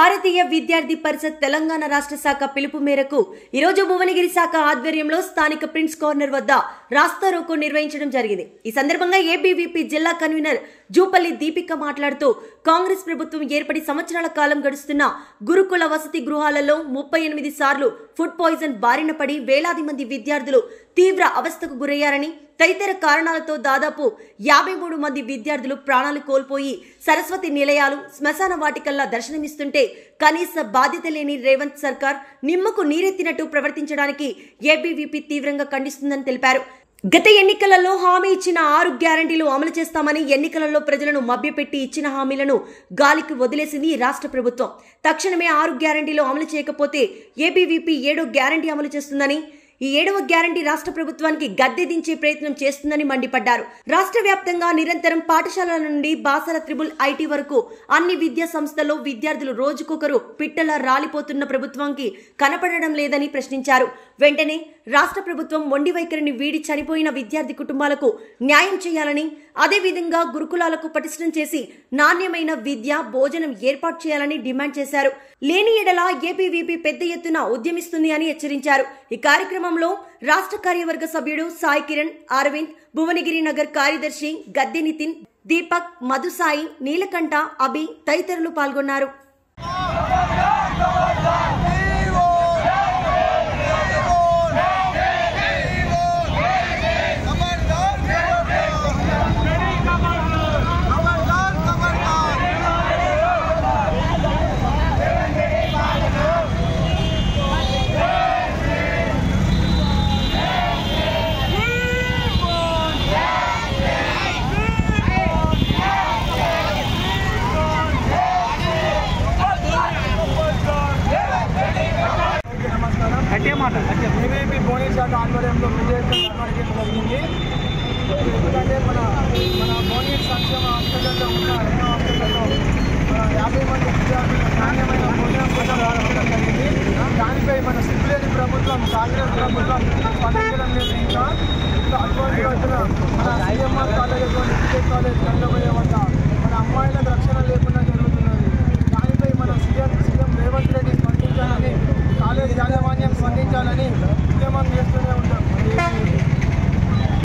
భారతీయ విద్యార్థి పరిషత్ తెలంగాణ రాష్ట్ర శాఖ పిలుపు మేరకు ఈరోజు భువనగిరి శాఖ ఆధ్వర్యంలో స్థానిక ప్రిన్స్ కార్నర్ వద్ద రాస్తా రోకో నిర్వహించడం జరిగింది. ఈ సందర్భంగా ఏబీవీపీ జిల్లా కన్వీనర్ జూపల్లి దీపిక మాట్లాడుతూ కాంగ్రెస్ ప్రభుత్వం ఏర్పడి సంవత్సరాల కాలం గడుస్తున్న గురుకుల వసతి గృహాలలో 38 సార్లు ఫుడ్ పాయిజన్ బారిన పడి వేలాది మంది విద్యార్థులు తీవ్ర అవస్థకు గురయ్యారని, తదితర కారణాలతో దాదాపు 53 మంది విద్యార్థులు ప్రాణాలు కోల్పోయి సరస్వతి నిలయాలు, శ్మశాన వాటికల్లా దర్శనమిస్తుంటే కనీస బాధ్యత లేని రేవంత్ సర్కార్ నిమ్మకు నీరెత్తినట్టు ప్రవర్తించడానికి ఏబీవీపీ తీవ్రంగా ఖండిస్తుందని తెలిపారు. గత ఎన్నికలలో హామీ ఇచ్చిన 6 గ్యారంటీలు అమలు చేస్తామని ఎన్నికలలో ప్రజలను మభ్యపెట్టి ఇచ్చిన హామీలను గాలికి వదిలేసింది ఈ రాష్ట్ర ప్రభుత్వం. తక్షణమే 6 గ్యారంటీలు అమలు చేయకపోతే ఏబీవీపీ 7వ గ్యారంటీ అమలు చేస్తుందని, ఈ 7వ గ్యారంటీ రాష్ట్ర ప్రభుత్వానికి గద్దె దించే ప్రయత్నం చేస్తుందని మండిపడ్డారు. రాష్ట్ర వ్యాప్తంగా నిరంతరం పాఠశాలల నుండి బాసర త్రిబుల్ ఐటీ వరకు అన్ని విద్యా సంస్థల్లో విద్యార్థులు రోజుకొకరు పిట్టలా రాలిపోతున్న ప్రభుత్వానికి కనపడడం లేదని ప్రశ్నించారు. వెంటనే రాష్ట్ర ప్రభుత్వం మొండి వైఖరిని వీడి చనిపోయిన విద్యార్థి కుటుంబాలకు న్యాయం చేయాలని, అదేవిధంగా గురుకులాలకు పటిష్టం చేసి నాణ్యమైన విద్య, భోజనం ఏర్పాటు చేయాలని డిమాండ్ చేశారు. లేని ఎడల ఏబీవీపీ పెద్ద ఎత్తున ఉద్యమిస్తుంది అని హెచ్చరించారు. ఈ కార్యక్రమంలో రాష్ట్ర కార్యవర్గ సభ్యుడు సాయి కిరణ్, అరవింద్, భువనగిరి నగర్ కార్యదర్శి గద్దె నితిన్, దీపక్, మధుసాయి, నీలకంఠ, అభి తదితరులు పాల్గొన్నారు. ఏబీవీపీ భువనగిరి శాఖ ఆధ్వర్యంలో జరిగింది. ఎందుకంటే మన భువనగిరి సంక్షేమ హాస్పిటల్లో ఉన్న ఎన్నో హాస్పిటల్లో 50 మంది విద్యార్థులు నాణ్యమైన భోజనం కోసం రావడం జరిగింది. దానిపై మన సిగ్గులేని ప్రభుత్వం, కాంగ్రెస్ ప్రభుత్వం స్పందించడం లేదు. ఇంకా అటువంటి రోజున మన CMR college, BTech college Gangamayya వద్ద మన అమ్మాయిలకు రక్షణ లేకుండా జరుగుతున్నది. దానిపై మన సీఎం రేవంత్ రెడ్డి స్పందించాలని, కాలేజ్ యాజమాన్యం స్పందించాలని